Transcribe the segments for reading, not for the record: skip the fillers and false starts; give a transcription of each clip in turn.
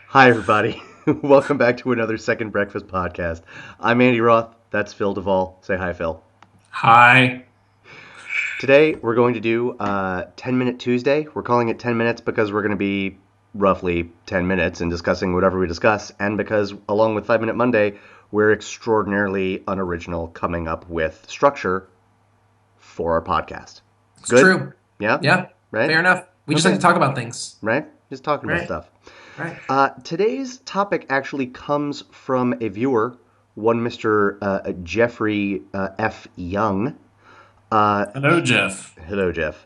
Hi, everybody. Welcome back to another Second Breakfast podcast. I'm Andy Roth. That's Phil Duvall. Say hi, Phil. Hi. Today, we're going to do 10 Minute Tuesday. We're calling it 10 minutes because we're going to be roughly 10 minutes and discussing whatever we discuss, and because, along with 5 Minute Monday, we're extraordinarily unoriginal coming up with structure for our podcast. It's Good? true. Yeah? Yeah, Right? fair enough. We just like Okay. to talk about things. Right? Just talking about Right, stuff. right. Today's topic actually comes from a viewer, one Mr. Jeffrey F. Young. Hello, Jeff. Hello, Jeff.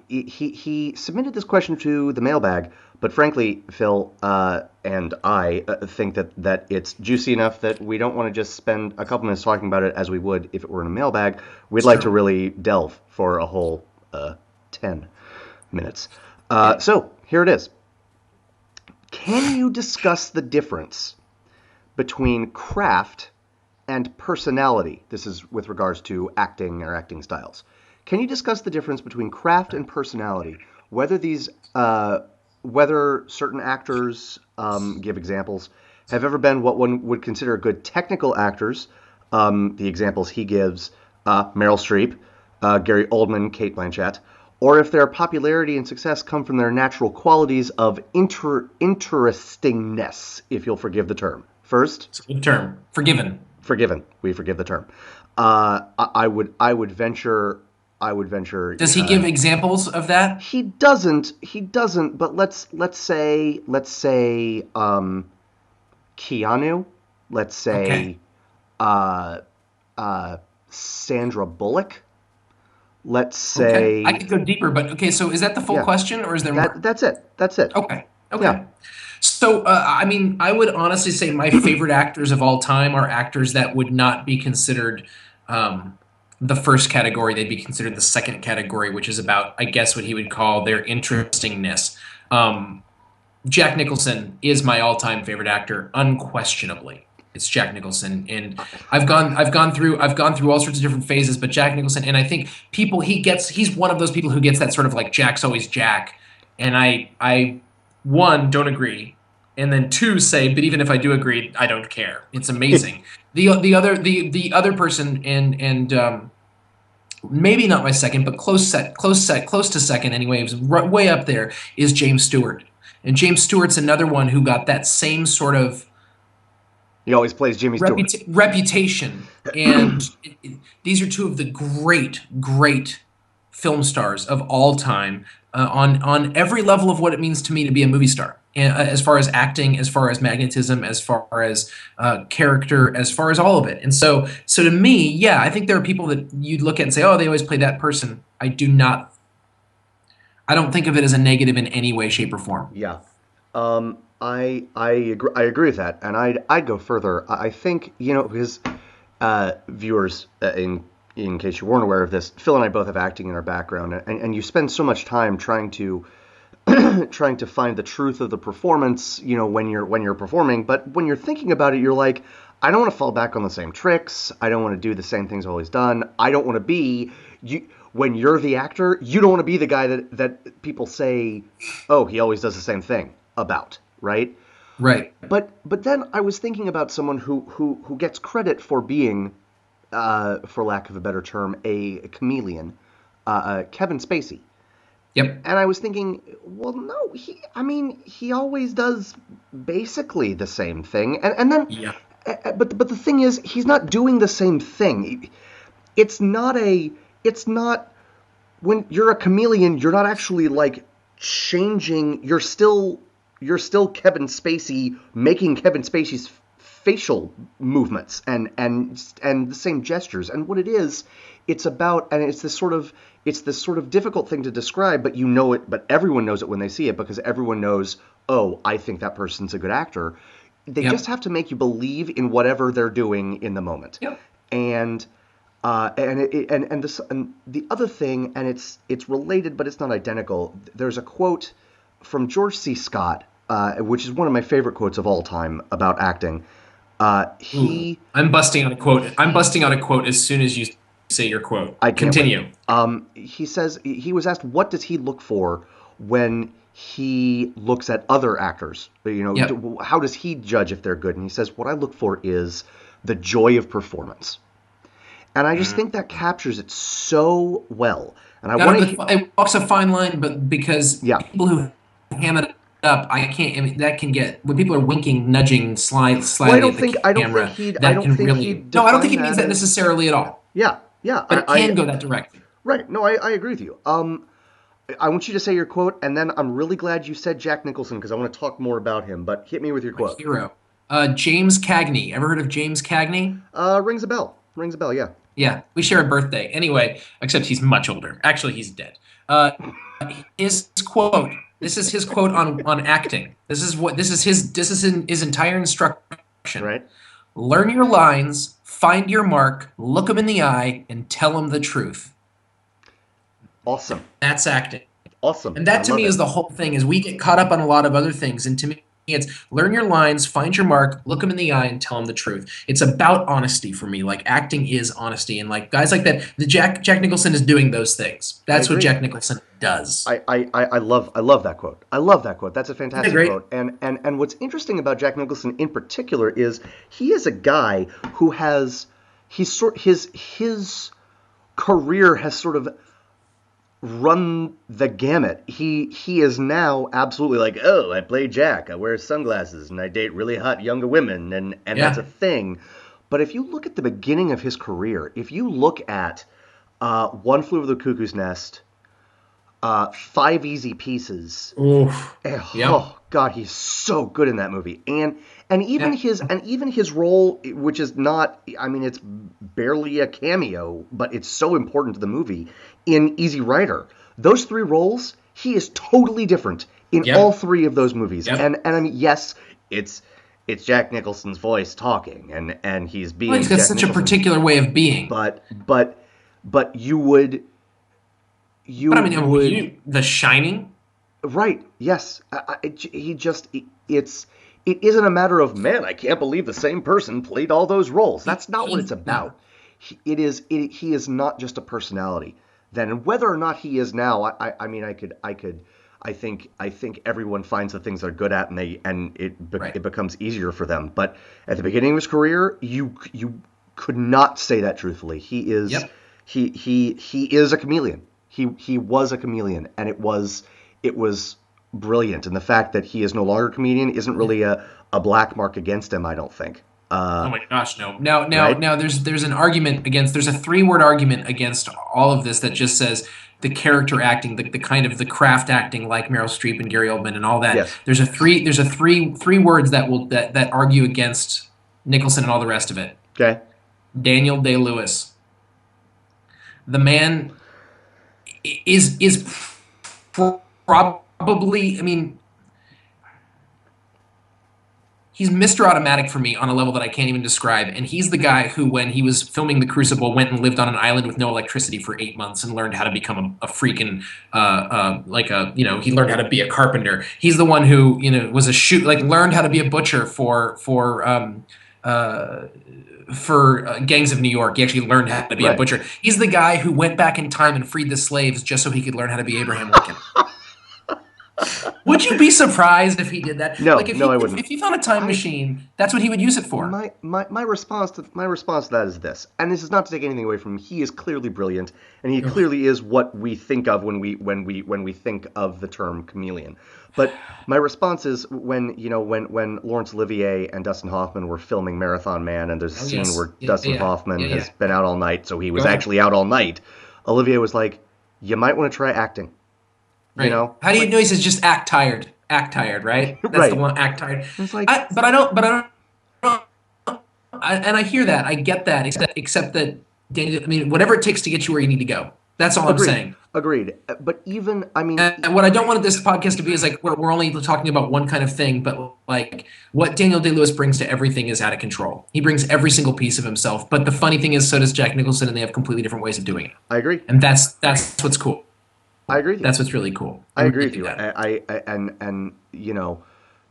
He submitted this question to the mailbag, but frankly, Phil and I think that it's juicy enough that we don't want to just spend a couple minutes talking about it as we would if it were in a mailbag. We'd It's like to true. really delve for a whole 10 minutes. Yeah. So here it is. Can you discuss the difference between craft and personality? This is with regards to acting or acting styles. Can you discuss the difference between craft and personality? Whether these, whether certain actors, give examples, have ever been what one would consider good technical actors. The examples he gives: Meryl Streep, Gary Oldman, Kate Blanchett, or if their popularity and success come from their natural qualities of interestingness, if you'll forgive the term. First, It's a good term. Forgiven. forgiven. We forgive the term. I would venture. Does he give examples of that? He doesn't. He doesn't. But let's say Keanu. Let's Okay. say uh, Sandra Bullock. Let's Okay. I say could go deeper, but okay. So is that the full yeah. question, or is there more? That's it. That's it. Okay. Yeah. Okay. So, I mean, I would honestly say my favorite actors of all time are actors that would not be considered the first category. They'd be considered the second category, which is about, I guess, what he would call their interestingness. Um, Jack Nicholson is my all-time favorite actor, unquestionably. It's Jack Nicholson, and I've gone through all sorts of different phases, but Jack Nicholson, and I think he's one of those people who gets that sort of like Jack's always Jack, and I one don't agree, and then two say, but even if I do agree, I don't care. It's amazing. The other person and maybe not my second, but close to second anyway. It was way up there. Is James Stewart, and James Stewart's another one who got that same sort of He always plays Jimmy Stewart. reputation. And these are two of the great film stars of all time on every level of what it means to me to be a movie star. And, as far as acting, as far as magnetism, as far as character, as far as all of it. And so to me, yeah, I think there are people that you'd look at and say, "Oh, they always play that person." I do not. I don't think of it as a negative in any way, shape, or form. Yeah. I agree with that, and I'd go further. I think because viewers, in case you weren't aware of this, Phil and I both have acting in our background, and you spend so much time trying to trying to find the truth of the performance, when you're performing. But when you're thinking about it, you're like, I don't want to fall back on the same tricks. I don't want to do the same things I've always done. I don't want to be you. When you're the actor, you don't want to be the guy that people say, oh, he always does the same thing about, right? Right. But then I was thinking about someone who gets credit for being, for lack of a better term, a chameleon, Kevin Spacey. Yep. And I was thinking, well, no, he always does basically the same thing. And then, Yeah. but the thing is, he's not doing the same thing. It's not a, it's not, when you're a chameleon, you're not actually like changing. You're still Kevin Spacey making Kevin Spacey's facial movements and the same gestures. And what it is, it's about, and it's this sort of difficult thing to describe, but you know it, but everyone knows it when they see it, because everyone knows, oh, I think that person's a good actor. They just Yep. have to make you believe in whatever they're doing in the moment. Yep. And and the other thing, and it's related, but it's not identical. There's a quote from George C. Scott, which is one of my favorite quotes of all time about acting. Ooh, He I'm busting on a quote. I'm busting on a quote as soon as you say your quote. I can't wait. Continue. He says he was asked what does he look for when he looks at other actors. Yep. How does he judge if they're good? And he says, what I look for is the joy of performance. And I just Mm. think that captures it so well. And I want to, It walks a fine line, but because yeah. people who ham it up, I can't. I mean, that can get when people are winking, nudging, Well, slyly at the camera. I That don't can think really. he'd No, I don't think define he means that that as, necessarily at all. yeah, yeah. But it can go that direction. Right. No, I agree with you. I want you to say your quote, and then I'm really glad you said Jack Nicholson because I want to talk more about him. But hit me with your My quote. hero, James Cagney. Ever heard of James Cagney? Rings a bell. Rings a bell. Yeah. Yeah, we share a birthday. Anyway, except he's much older. Actually, he's dead. Uh, his quote. This is his quote on acting. This is his entire instruction. Right. Learn your lines, find your mark, look them in the eye, and tell them the truth. Awesome. That's acting. Awesome. And I that to love me is it. the whole thing is we get caught up on a lot of other things. And to me, it's learn your lines, find your mark, look them in the eye, and tell them the truth. It's about honesty for me. Like acting is honesty. And like guys like that, the Jack Nicholson is doing those things. I That's what agree. Jack Nicholson does. I love that quote. I love that quote. That's a Isn't that fantastic great? quote. And what's interesting about Jack Nicholson in particular is he is a guy who has his career has sort of run the gamut. He is now absolutely like, oh, I play Jack. I wear sunglasses and I date really hot younger women, and that's a Yeah. thing. But if you look at the beginning of his career, if you look at One Flew Over the Cuckoo's Nest, Five Easy Pieces, Oof. Yep. oh God, he's so good in that movie. And Yeah. even his role, which is not, I mean, it's barely a cameo, but it's so important to the movie in Easy Rider. Those three roles, he is totally different in all Yep. three of those movies. Yep. And I mean, yes, it's Jack Nicholson's voice talking, and he's Well, he's being got Jack such a Nicholson, particular way of being. but but you But I mean, would The Shining. right. Yes. He just, it isn't a matter of, man, I can't believe the same person played all those roles. That's not what it's Yeah. about. He is not just a personality then. And whether or not he is now, I mean, I think everyone finds the things they're good at, and Right. it becomes easier for them. But at the beginning of his career, you could not say that truthfully. Yep. He is a chameleon. He was a chameleon, and it was brilliant. And the fact that he is no longer a comedian isn't really a black mark against him, I don't think. Oh my gosh, no. Now, Right? now there's an argument against, there's a three-word argument against all of this that just says the character acting, the kind of the craft acting like Meryl Streep and Gary Oldman and all that. Yes. There's a three words that argue against Nicholson and all the rest of it. Okay. Daniel Day-Lewis. The man is probably, I mean, he's Mr. Automatic for me on a level that I can't even describe. And he's the guy who, when he was filming The Crucible, went and lived on an island with no electricity for 8 months and learned how to become a freaking, he learned how to be a carpenter. He's the one who, was a learned how to be a butcher for Gangs of New York. He actually learned how to be a Right. butcher. He's the guy who went back in time and freed the slaves just so he could learn how to be Abraham Lincoln. Would you be surprised if he did that? No, Like no, I wouldn't. if he found a time I machine, that's what he would use it for. my response to that is this, and this is not to take anything away from him. He is clearly brilliant, and he clearly is what we think of when we think of the term chameleon. But my response is when Laurence Olivier and Dustin Hoffman were filming Marathon Man, and there's a scene Yes. where Yeah, Dustin yeah. Hoffman Yeah, has yeah. been out all night, so he was Go ahead. actually out all night. Olivier was like, "You might want to try acting." Right. How do you know? He says just act tired. Act tired, right? That's Right. the one. Act tired. It's like, But I don't. But I don't. And I hear that. I get that. Except that, Daniel. I mean, whatever it takes to get you where you need to go. That's all I'm agreed, saying. agreed. But even, I mean, And what I don't want this podcast to be is like we're only talking about one kind of thing, but like what Daniel Day-Lewis brings to everything is out of control. He brings every single piece of himself. But the funny thing is, so does Jack Nicholson, and they have completely different ways of doing it. I agree. And that's what's cool. I agree with you. That's what's really cool. I agree really with do you. that. And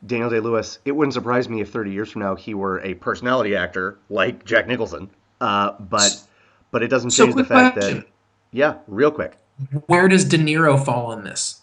Daniel Day-Lewis, it wouldn't surprise me if 30 years from now he were a personality actor like Jack Nicholson. But it doesn't change the quick fact question. that, yeah, real quick. Where does De Niro fall in this?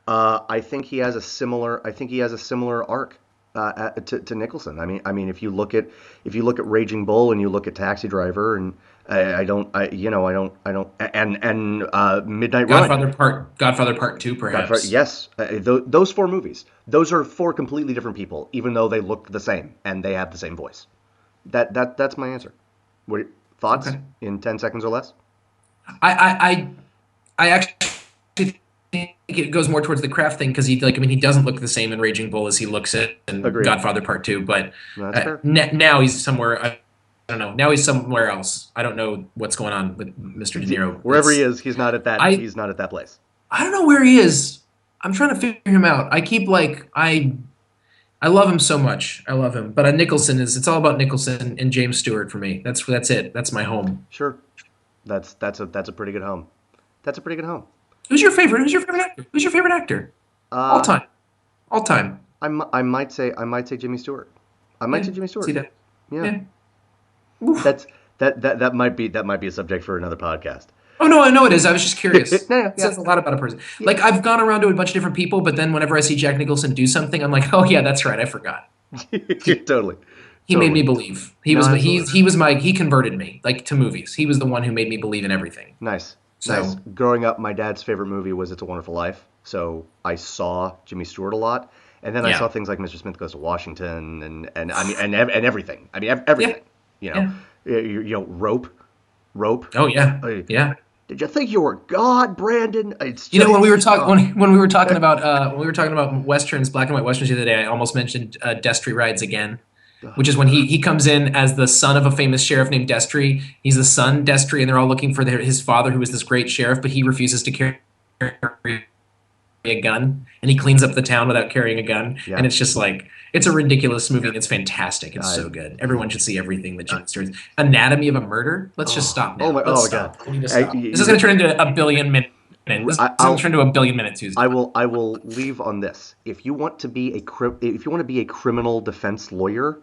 I think he has a similar. I think he has a similar arc to Nicholson. If you look at Raging Bull and you look at Taxi Driver, and I don't, I don't, and Midnight Run. Godfather Part Two, Godfather, perhaps. yes, those four movies. Those are four completely different people, even though they look the same and they have the same voice. That's my answer. What thoughts Okay. in 10 seconds or less? I I actually think it goes more towards the craft thing because he doesn't look the same in Raging Bull as he looks in Agreed. Godfather Part Two, but No, that's fair. now he's somewhere. I don't know. Now he's somewhere else. I don't know what's going on with Mr. De Niro. Wherever he is, he's not at that. I He's not at that place. I don't know where he is. I'm trying to figure him out. I keep like I love him so much. I love him, but Nicholson is. It's all about Nicholson and James Stewart for me. That's it. That's my home. Sure, that's a pretty good home. That's a pretty good home. Who's your favorite? Who's your favorite actor? Who's your favorite actor? All Uh, time. All time. I might say Jimmy Stewart. I might Yeah. say Jimmy See Stewart. that? Yeah, Yeah. Oof. that's that might be a subject for another podcast. Oh no, I know it is. I was just curious. It No, yeah, says a lot about a person. yeah, Like I've gone around to a bunch of different people, but then whenever I see Jack Nicholson do something, I'm like, oh yeah, that's right. I forgot. He totally, he made me totally. believe. No, absolutely. He converted me like to movies. He was the one who made me believe in everything. Nice, nice. So Growing up, my dad's favorite movie was It's a Wonderful Life, so I saw Jimmy Stewart a lot, and then I saw yeah, things like Mr. Smith Goes to Washington, and I mean, and everything. I mean, yeah, everything. You know, yeah. Rope. Oh yeah, Uh, yeah. Did you think you were God, Brandon? It's You know, when we were just talking when we were talking about westerns, black and white westerns the other day, I almost mentioned Destry Rides Again, which is when he comes in as the son of a famous sheriff named Destry. He's the son Destry, and they're all looking for his father, who is this great sheriff, but he refuses to carry a gun, and he cleans up the town without carrying a gun. And yeah. it's just like it's a ridiculous movie, and it's fantastic. It's I, so good. Everyone should see everything that Jim Stewart's Anatomy of a Murder. Let's just stop now. oh Let's my God. stop. We need to I, stop. This is going to turn into a billion minute. This is going to I'll turn into a billion minute Tuesday. I will leave on this. If you want to be if you want to be a criminal defense lawyer,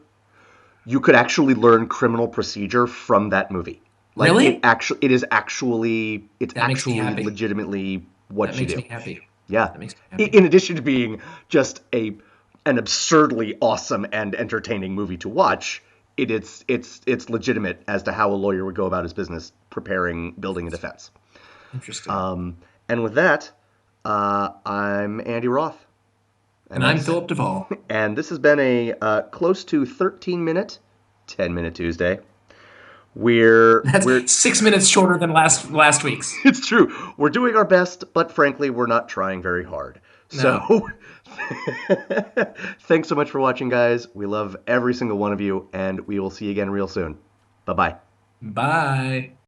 you could actually learn criminal procedure from that movie. Like Really? it's That makes me actually happy. legitimately That what you makes do. me happy. Yeah. That makes me happy. In addition to being just an absurdly awesome and entertaining movie to watch, it's legitimate as to how a lawyer would go about his business preparing building a defense. Interesting. Um, and with that, I'm Andy Roth, and And I'm that's Philip Duvall. and this has been a close to 13-minute, 10-minute Tuesday. We're That's 6 minutes shorter than last week's. It's true. We're doing our best, but frankly, we're not trying very hard. No. So, thanks so much for watching, guys. We love every single one of you, and we will see you again real soon. Bye bye. Bye.